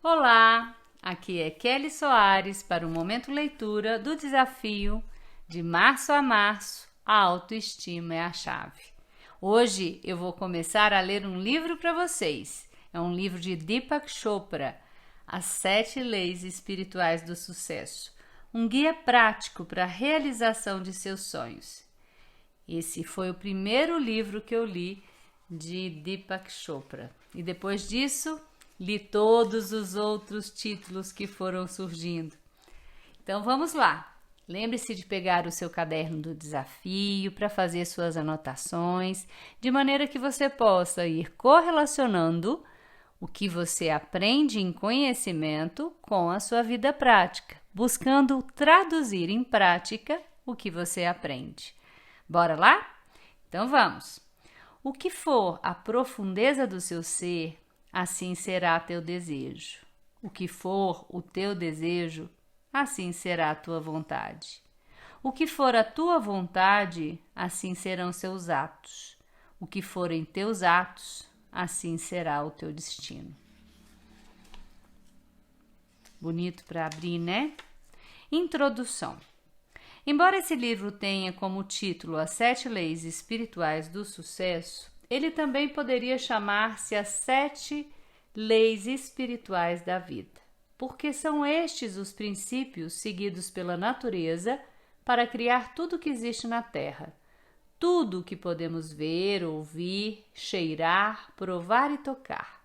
Olá, aqui é Kelly Soares para o Momento Leitura do desafio de março a março, a autoestima é a chave. Hoje eu vou começar a ler um livro para vocês. É um livro de Deepak Chopra, As 7 Leis Espirituais do Sucesso, um guia prático para a realização de seus sonhos. Esse foi o primeiro livro que eu li de Deepak Chopra e depois disso li todos os outros títulos que foram surgindo. Então vamos lá. Lembre-se de pegar o seu caderno do desafio para fazer suas anotações, de maneira que você possa ir correlacionando o que você aprende em conhecimento com a sua vida prática, buscando traduzir em prática o que você aprende. Bora lá? Então vamos! O que for a profundeza do seu ser, assim será teu desejo. O que for o teu desejo, assim será a tua vontade. O que for a tua vontade, assim serão seus atos. O que forem teus atos, assim será o teu destino. Bonito para abrir, né? Introdução. Embora esse livro tenha como título As 7 Leis Espirituais do Sucesso, ele também poderia chamar-se As 7 Leis Espirituais da Vida, porque são estes os princípios seguidos pela natureza para criar tudo que existe na Terra, tudo o que podemos ver, ouvir, cheirar, provar e tocar.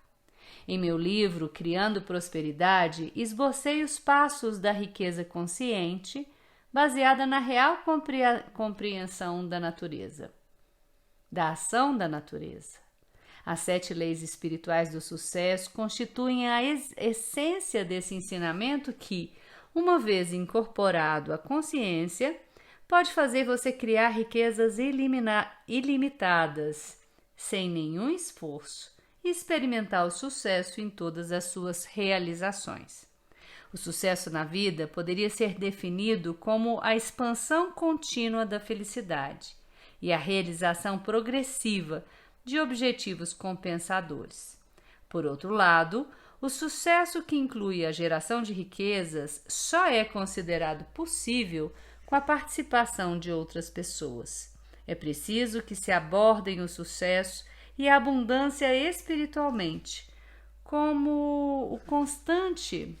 Em meu livro Criando Prosperidade, esbocei os passos da riqueza consciente, baseada na real compreensão da natureza, da ação da natureza. As 7 leis espirituais do sucesso constituem a essência desse ensinamento que, uma vez incorporado à consciência, pode fazer você criar riquezas ilimitadas, sem nenhum esforço, e experimentar o sucesso em todas as suas realizações. O sucesso na vida poderia ser definido como a expansão contínua da felicidade e a realização progressiva de objetivos compensadores. Por outro lado, o sucesso que inclui a geração de riquezas só é considerado possível com a participação de outras pessoas. É preciso que se abordem o sucesso e a abundância espiritualmente, como o constante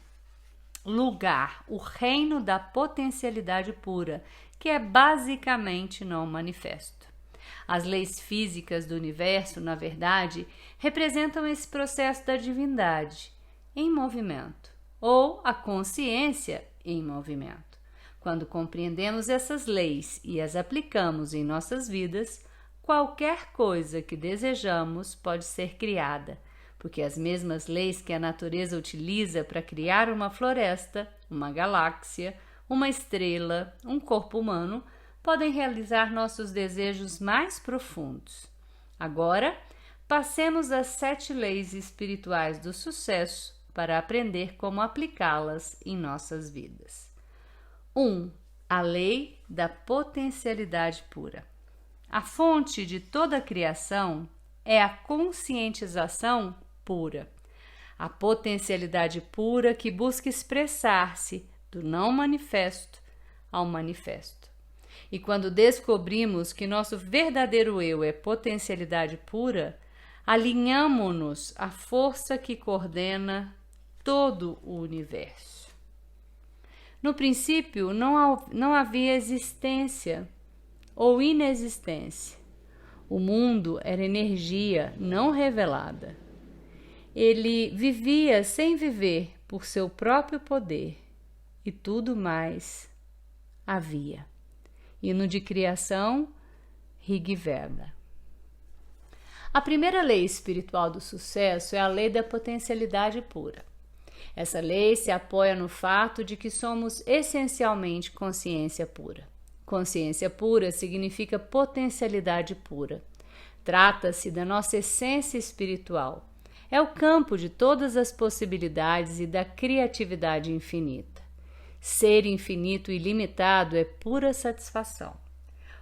lugar, o reino da potencialidade pura, que é basicamente não manifesto. As leis físicas do universo, na verdade, representam esse processo da divindade em movimento, ou a consciência em movimento. Quando compreendemos essas leis e as aplicamos em nossas vidas, qualquer coisa que desejamos pode ser criada, porque as mesmas leis que a natureza utiliza para criar uma floresta, uma galáxia, uma estrela, um corpo humano, podem realizar nossos desejos mais profundos. Agora, passemos às 7 leis espirituais do sucesso para aprender como aplicá-las em nossas vidas. 1. A lei da potencialidade pura. A fonte de toda a criação é a conscientização pura, a potencialidade pura que busca expressar-se do não manifesto ao manifesto. E quando descobrimos que nosso verdadeiro eu é potencialidade pura, alinhamo-nos à força que coordena todo o universo. No princípio, não havia existência ou inexistência. O mundo era energia não revelada. Ele vivia sem viver por seu próprio poder e tudo mais havia. Hino de criação, Rig Veda. A primeira lei espiritual do sucesso é a lei da potencialidade pura. Essa lei se apoia no fato de que somos essencialmente consciência pura. Consciência pura significa potencialidade pura. Trata-se da nossa essência espiritual. É o campo de todas as possibilidades e da criatividade infinita. Ser infinito e ilimitado é pura satisfação.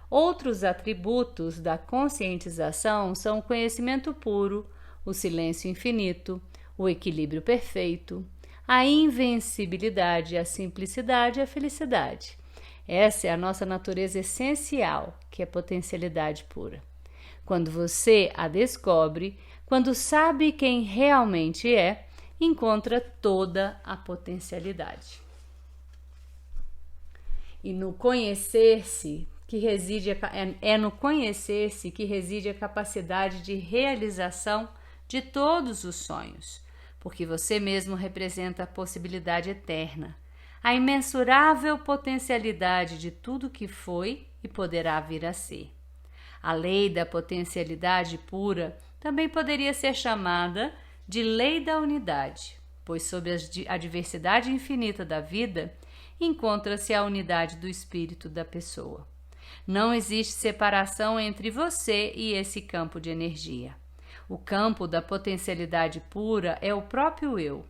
Outros atributos da conscientização são o conhecimento puro, o silêncio infinito, o equilíbrio perfeito, a invencibilidade, a simplicidade e a felicidade. Essa é a nossa natureza essencial, que é a potencialidade pura. Quando você a descobre, quando sabe quem realmente é, encontra toda a potencialidade. E no conhecer-se que reside no conhecer-se que reside a capacidade de realização de todos os sonhos, porque você mesmo representa a possibilidade eterna, a imensurável potencialidade de tudo que foi e poderá vir a ser. A lei da potencialidade pura também poderia ser chamada de lei da unidade, pois sob a diversidade infinita da vida encontra-se a unidade do espírito da pessoa. Não existe separação entre você e esse campo de energia. O campo da potencialidade pura é o próprio eu.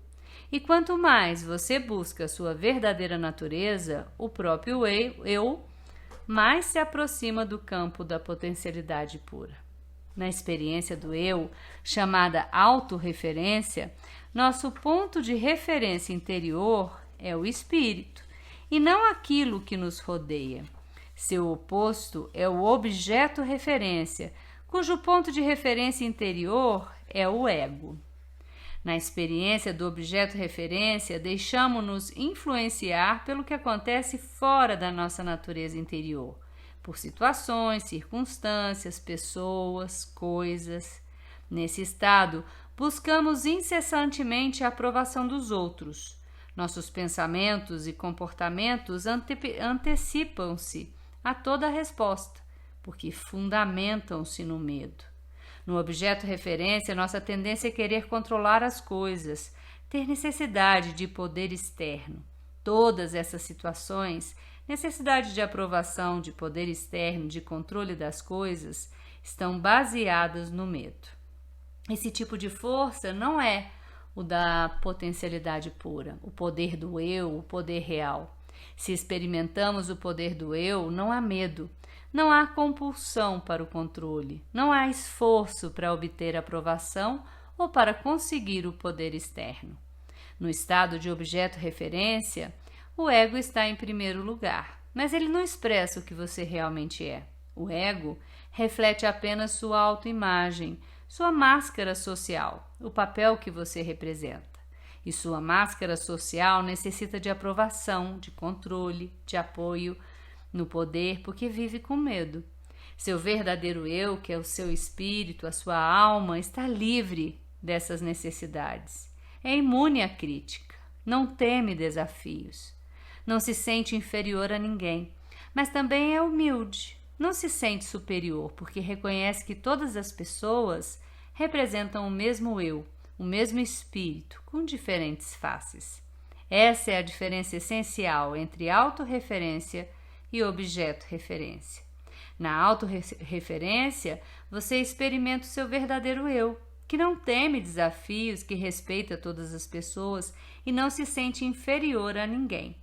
E quanto mais você busca a sua verdadeira natureza, o próprio eu mais se aproxima do campo da potencialidade pura. Na experiência do eu, chamada autorreferência, nosso ponto de referência interior é o espírito, e não aquilo que nos rodeia. Seu oposto é o objeto referência, cujo ponto de referência interior é o ego. Na experiência do objeto referência, deixamo-nos influenciar pelo que acontece fora da nossa natureza interior, por situações, circunstâncias, pessoas, coisas. Nesse estado, buscamos incessantemente a aprovação dos outros. Nossos pensamentos e comportamentos antecipam-se a toda a resposta, porque fundamentam-se no medo. No objeto referência, nossa tendência é querer controlar as coisas, ter necessidade de poder externo. Todas essas situações, necessidade de aprovação, de poder externo, de controle das coisas, estão baseadas no medo. Esse tipo de força não é o da potencialidade pura, o poder do eu, o poder real. Se experimentamos o poder do eu, não há medo, não há compulsão para o controle, não há esforço para obter aprovação ou para conseguir o poder externo. No estado de objeto referência, o ego está em primeiro lugar, mas ele não expressa o que você realmente é. O ego reflete apenas sua autoimagem, sua máscara social, o papel que você representa. E sua máscara social necessita de aprovação, de controle, de apoio no poder, porque vive com medo. Seu verdadeiro eu, que é o seu espírito, a sua alma, está livre dessas necessidades. É imune à crítica, não teme desafios, não se sente inferior a ninguém, mas também é humilde. Não se sente superior, porque reconhece que todas as pessoas representam o mesmo eu, o mesmo espírito, com diferentes faces. Essa é a diferença essencial entre autorreferência e objeto referência. Na autorreferência, você experimenta o seu verdadeiro eu, que não teme desafios, que respeita todas as pessoas e não se sente inferior a ninguém.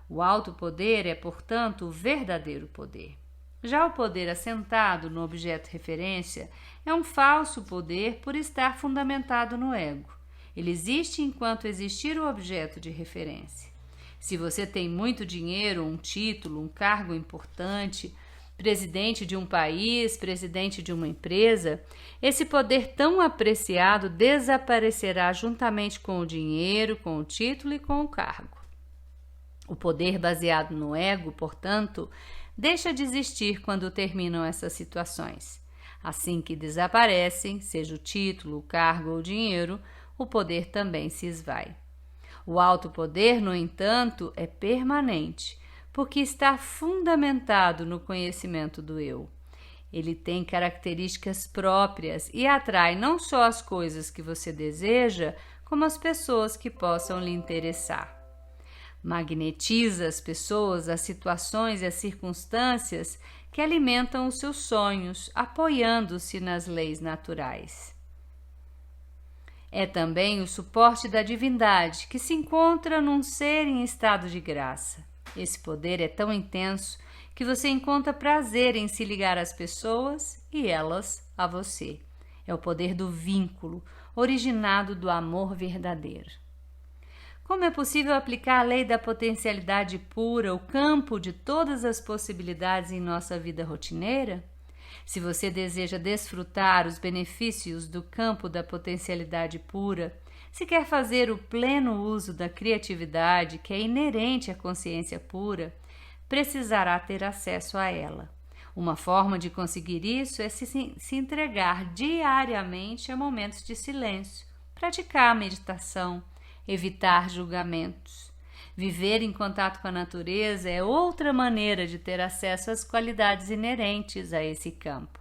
O alto poder é, portanto, o verdadeiro poder. Já o poder assentado no objeto referência é um falso poder por estar fundamentado no ego. Ele existe enquanto existir o objeto de referência. Se você tem muito dinheiro, um título, um cargo importante, presidente de um país, presidente de uma empresa, esse poder tão apreciado desaparecerá juntamente com o dinheiro, com o título e com o cargo. O poder baseado no ego, portanto, deixa de existir quando terminam essas situações. Assim que desaparecem, seja o título, o cargo ou o dinheiro, o poder também se esvai. O alto poder, no entanto, é permanente, porque está fundamentado no conhecimento do eu. Ele tem características próprias e atrai não só as coisas que você deseja, como as pessoas que possam lhe interessar. Magnetiza as pessoas, as situações e as circunstâncias que alimentam os seus sonhos, apoiando-se nas leis naturais. É também o suporte da divindade, que se encontra num ser em estado de graça. Esse poder é tão intenso que você encontra prazer em se ligar às pessoas e elas a você. É o poder do vínculo, originado do amor verdadeiro. Como é possível aplicar a lei da potencialidade pura, o campo de todas as possibilidades em nossa vida rotineira? Se você deseja desfrutar os benefícios do campo da potencialidade pura, se quer fazer o pleno uso da criatividade que é inerente à consciência pura, precisará ter acesso a ela. Uma forma de conseguir isso é se entregar diariamente a momentos de silêncio, praticar a meditação, evitar julgamentos. Viver em contato com a natureza é outra maneira de ter acesso às qualidades inerentes a esse campo: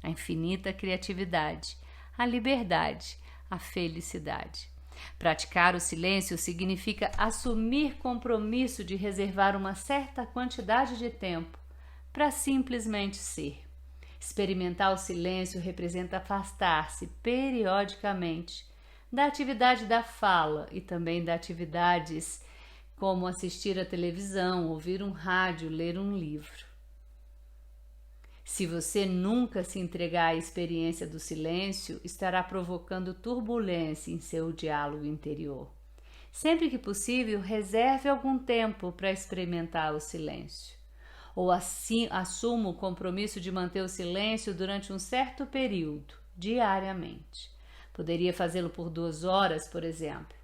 a infinita criatividade, a liberdade, a felicidade. Praticar o silêncio significa assumir compromisso de reservar uma certa quantidade de tempo para simplesmente ser. Experimentar o silêncio representa afastar-se periodicamente da atividade da fala e também das atividades como assistir à televisão, ouvir um rádio, ler um livro. Se você nunca se entregar à experiência do silêncio, estará provocando turbulência em seu diálogo interior. Sempre que possível, reserve algum tempo para experimentar o silêncio. Ou assim, assuma o compromisso de manter o silêncio durante um certo período, diariamente. Poderia fazê-lo por 2 horas, por exemplo.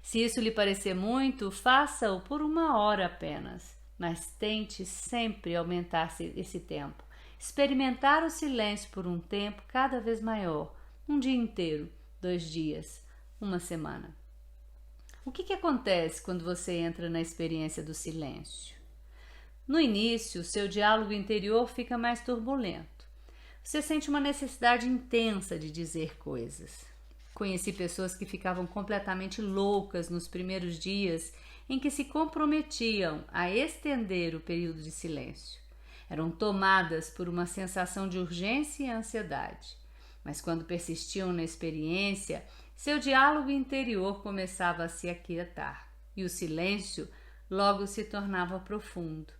Se isso lhe parecer muito, faça-o por 1 hora apenas, mas tente sempre aumentar esse tempo. Experimentar o silêncio por um tempo cada vez maior, um dia inteiro, 2 dias, 1 semana. O que acontece quando você entra na experiência do silêncio? No início, seu diálogo interior fica mais turbulento. Você sente uma necessidade intensa de dizer coisas. Conheci pessoas que ficavam completamente loucas nos primeiros dias em que se comprometiam a estender o período de silêncio. Eram tomadas por uma sensação de urgência e ansiedade. Mas quando persistiam na experiência, seu diálogo interior começava a se aquietar e o silêncio logo se tornava profundo.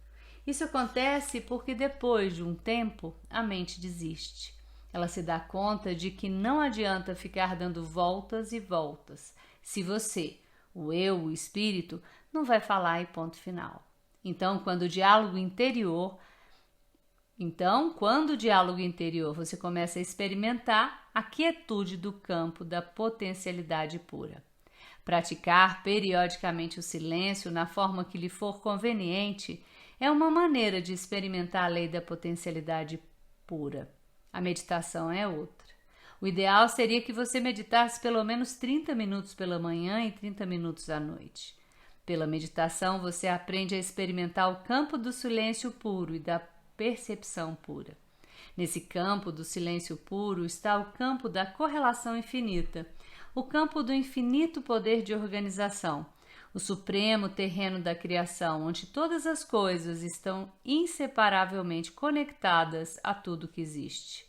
Isso acontece porque depois de um tempo a mente desiste. Ela se dá conta de que não adianta ficar dando voltas e voltas se você, o eu, o espírito, não vai falar e ponto final. Então, quando o diálogo interior você começa a experimentar a quietude do campo da potencialidade pura. Praticar periodicamente o silêncio na forma que lhe for conveniente é uma maneira de experimentar a lei da potencialidade pura. A meditação é outra. O ideal seria que você meditasse pelo menos 30 minutos pela manhã e 30 minutos à noite. Pela meditação, você aprende a experimentar o campo do silêncio puro e da percepção pura. Nesse campo do silêncio puro está o campo da correlação infinita, o campo do infinito poder de organização, o supremo terreno da criação, onde todas as coisas estão inseparavelmente conectadas a tudo que existe.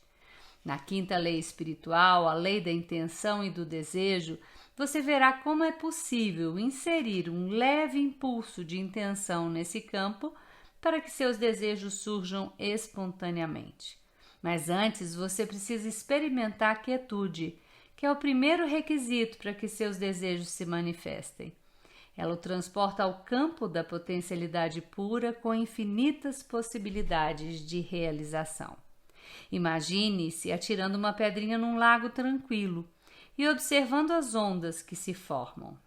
Na quinta lei espiritual, a lei da intenção e do desejo, você verá como é possível inserir um leve impulso de intenção nesse campo para que seus desejos surjam espontaneamente. Mas antes você precisa experimentar a quietude, que é o primeiro requisito para que seus desejos se manifestem. Ela o transporta ao campo da potencialidade pura com infinitas possibilidades de realização. Imagine-se atirando uma pedrinha num lago tranquilo e observando as ondas que se formam.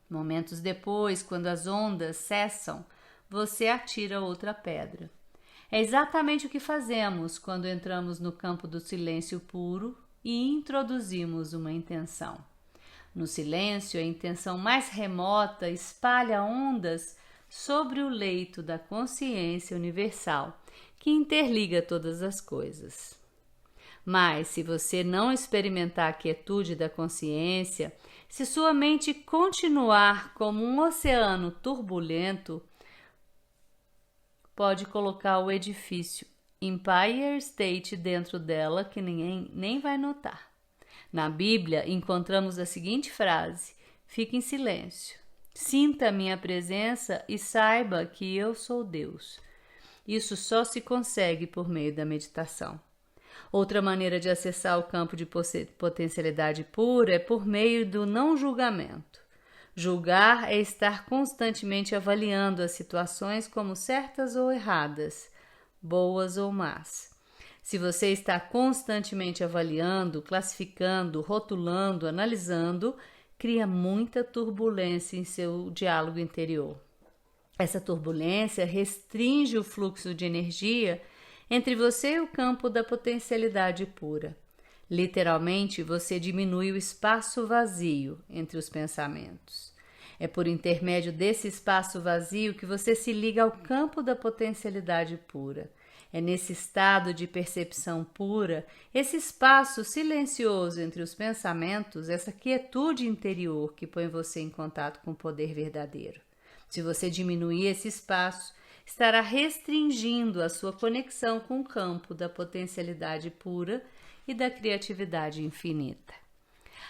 Momentos depois, quando as ondas cessam, você atira outra pedra. É exatamente o que fazemos quando entramos no campo do silêncio puro e introduzimos uma intenção. No silêncio, a intenção mais remota espalha ondas sobre o leito da consciência universal, que interliga todas as coisas. Mas, se você não experimentar a quietude da consciência, se sua mente continuar como um oceano turbulento, pode colocar o edifício Empire State dentro dela que ninguém nem vai notar. Na Bíblia, encontramos a seguinte frase: fique em silêncio, sinta a minha presença e saiba que eu sou Deus. Isso só se consegue por meio da meditação. Outra maneira de acessar o campo de potencialidade pura é por meio do não julgamento. Julgar é estar constantemente avaliando as situações como certas ou erradas, boas ou más. Se você está constantemente avaliando, classificando, rotulando, analisando, cria muita turbulência em seu diálogo interior. Essa turbulência restringe o fluxo de energia entre você e o campo da potencialidade pura. Literalmente, você diminui o espaço vazio entre os pensamentos. É por intermédio desse espaço vazio que você se liga ao campo da potencialidade pura. É nesse estado de percepção pura, esse espaço silencioso entre os pensamentos, essa quietude interior que põe você em contato com o poder verdadeiro. Se você diminuir esse espaço, estará restringindo a sua conexão com o campo da potencialidade pura e da criatividade infinita.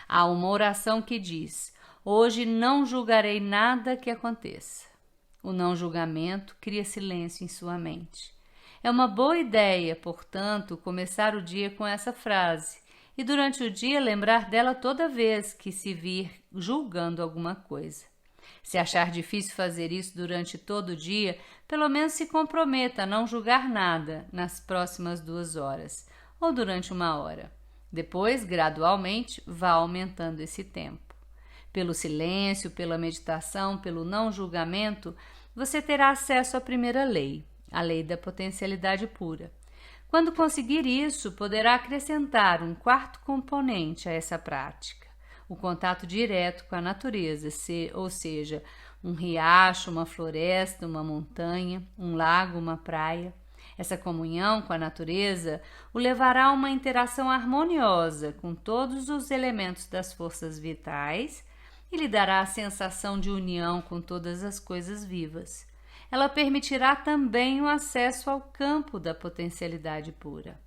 Há uma oração que diz: hoje não julgarei nada que aconteça. O não julgamento cria silêncio em sua mente. É uma boa ideia, portanto, começar o dia com essa frase e durante o dia lembrar dela toda vez que se vir julgando alguma coisa. Se achar difícil fazer isso durante todo o dia, pelo menos se comprometa a não julgar nada nas próximas 2 horas ou durante 1 hora. Depois, gradualmente, vá aumentando esse tempo. Pelo silêncio, pela meditação, pelo não julgamento, você terá acesso à primeira lei, a lei da potencialidade pura. Quando conseguir isso, poderá acrescentar um 4º componente a essa prática: o contato direto com a natureza, ou seja, um riacho, uma floresta, uma montanha, um lago, uma praia. Essa comunhão com a natureza o levará a uma interação harmoniosa com todos os elementos das forças vitais e lhe dará a sensação de união com todas as coisas vivas. Ela permitirá também o acesso ao campo da potencialidade pura.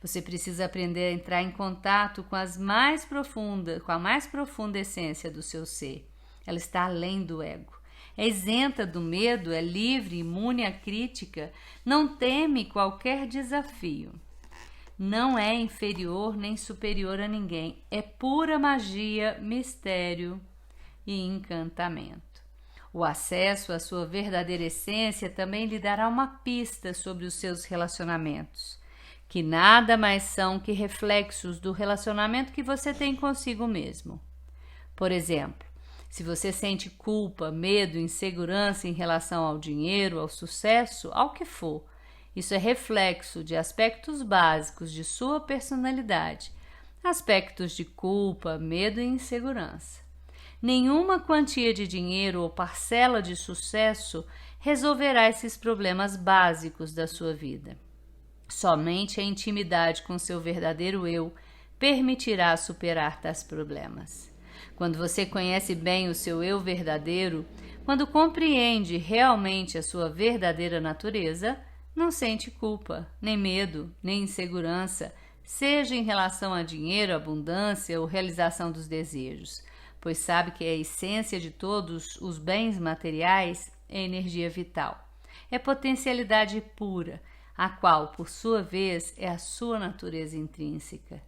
Você precisa aprender a entrar em contato com a mais profunda essência do seu ser. Ela está além do ego. É isenta do medo, é livre, imune à crítica, não teme qualquer desafio. Não é inferior nem superior a ninguém. É pura magia, mistério e encantamento. O acesso à sua verdadeira essência também lhe dará uma pista sobre os seus relacionamentos, que nada mais são que reflexos do relacionamento que você tem consigo mesmo. Por exemplo, se você sente culpa, medo, insegurança em relação ao dinheiro, ao sucesso, ao que for, isso é reflexo de aspectos básicos de sua personalidade, aspectos de culpa, medo e insegurança. Nenhuma quantia de dinheiro ou parcela de sucesso resolverá esses problemas básicos da sua vida. Somente a intimidade com seu verdadeiro eu permitirá superar tais problemas. Quando você conhece bem o seu eu verdadeiro, quando compreende realmente a sua verdadeira natureza, não sente culpa, nem medo, nem insegurança, seja em relação a dinheiro, abundância ou realização dos desejos, pois sabe que a essência de todos os bens materiais é energia vital. É potencialidade pura, a qual, por sua vez, é a sua natureza intrínseca.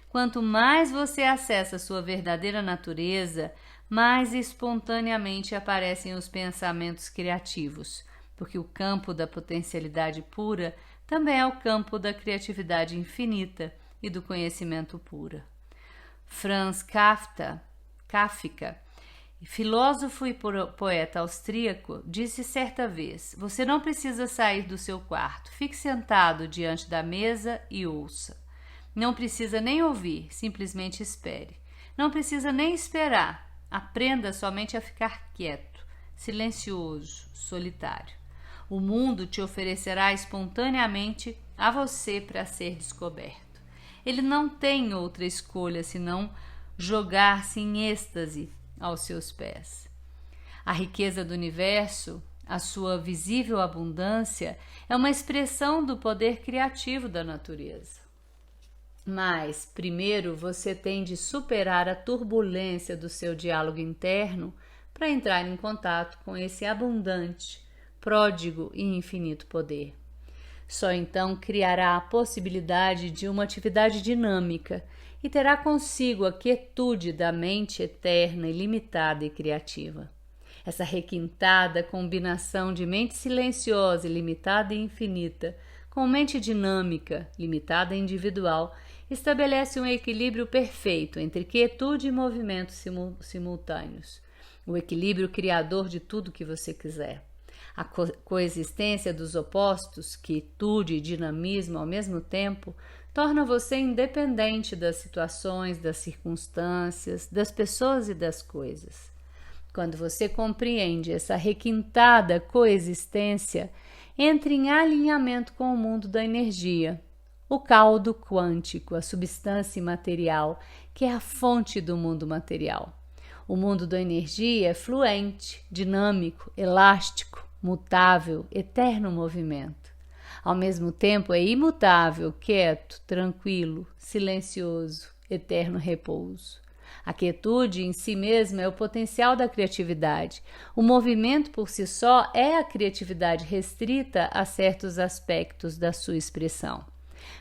Quanto mais você acessa a sua verdadeira natureza, mais espontaneamente aparecem os pensamentos criativos, porque o campo da potencialidade pura também é o campo da criatividade infinita e do conhecimento puro. Franz Kafka, filósofo e poeta austríaco, disse certa vez: você não precisa sair do seu quarto, fique sentado diante da mesa e ouça. Não precisa nem ouvir, simplesmente espere. Não precisa nem esperar, aprenda somente a ficar quieto, silencioso, solitário. O mundo te oferecerá espontaneamente a você para ser descoberto. Ele não tem outra escolha senão jogar-se em êxtase aos seus pés. A riqueza do universo, a sua visível abundância, é uma expressão do poder criativo da natureza. Mas, primeiro, você tem de superar a turbulência do seu diálogo interno para entrar em contato com esse abundante, pródigo e infinito poder. Só então criará a possibilidade de uma atividade dinâmica e terá consigo a quietude da mente eterna, ilimitada e criativa. Essa requintada combinação de mente silenciosa, ilimitada e infinita, com mente dinâmica, limitada e individual, estabelece um equilíbrio perfeito entre quietude e movimento simultâneos. O equilíbrio criador de tudo que você quiser. A coexistência dos opostos, quietude e dinamismo ao mesmo tempo, torna você independente das situações, das circunstâncias, das pessoas e das coisas. Quando você compreende essa requintada coexistência, entra em alinhamento com o mundo da energia, o caldo quântico, a substância imaterial, que é a fonte do mundo material. O mundo da energia é fluente, dinâmico, elástico, mutável, eterno movimento. Ao mesmo tempo é imutável, quieto, tranquilo, silencioso, eterno repouso. A quietude em si mesma é o potencial da criatividade. O movimento por si só é a criatividade restrita a certos aspectos da sua expressão.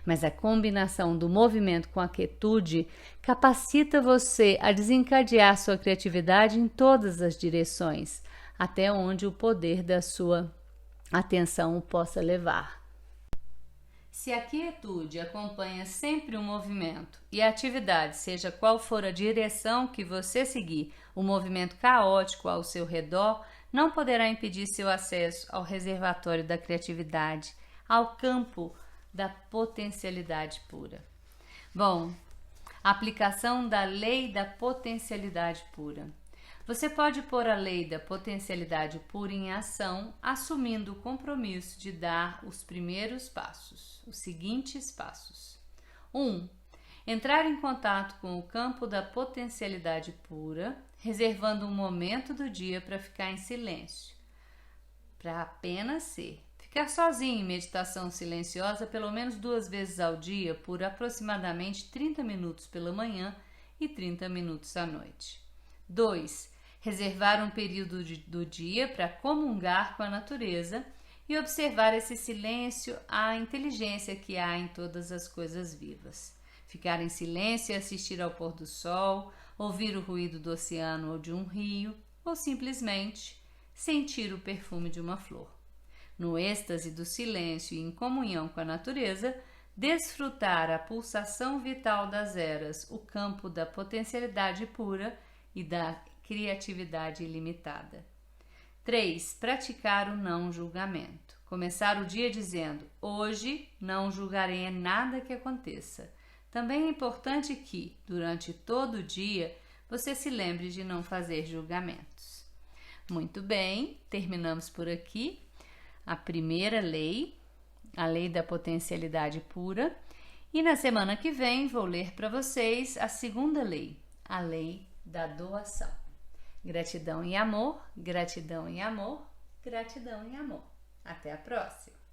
Mas a combinação do movimento com a quietude capacita você a desencadear sua criatividade em todas as direções, até onde o poder da sua atenção o possa levar. Se a quietude acompanha sempre um movimento e a atividade, seja qual for a direção que você seguir, o movimento caótico ao seu redor não poderá impedir seu acesso ao reservatório da criatividade, ao campo da potencialidade pura. Bom, a aplicação da lei da potencialidade pura. Você pode pôr a lei da potencialidade pura em ação, assumindo o compromisso de dar os primeiros passos, os seguintes passos. 1. Entrar em contato com o campo da potencialidade pura, reservando um momento do dia para ficar em silêncio, para apenas ser. Ficar sozinho em meditação silenciosa pelo menos 2 vezes ao dia, por aproximadamente 30 minutos pela manhã e 30 minutos à noite. 2. Reservar um período do dia para comungar com a natureza e observar esse silêncio, a inteligência que há em todas as coisas vivas. Ficar em silêncio e assistir ao pôr do sol, ouvir o ruído do oceano ou de um rio, ou simplesmente sentir o perfume de uma flor. No êxtase do silêncio e em comunhão com a natureza, desfrutar a pulsação vital das eras, o campo da potencialidade pura e da criatividade ilimitada. 3. Praticar o não julgamento. Começar o dia dizendo: hoje não julgarei nada que aconteça. Também é importante que, durante todo o dia, você se lembre de não fazer julgamentos. Muito bem, terminamos por aqui a primeira lei, a lei da potencialidade pura. E na semana que vem vou ler para vocês a segunda lei, a lei da doação. Gratidão e amor, gratidão e amor, gratidão e amor. Até a próxima!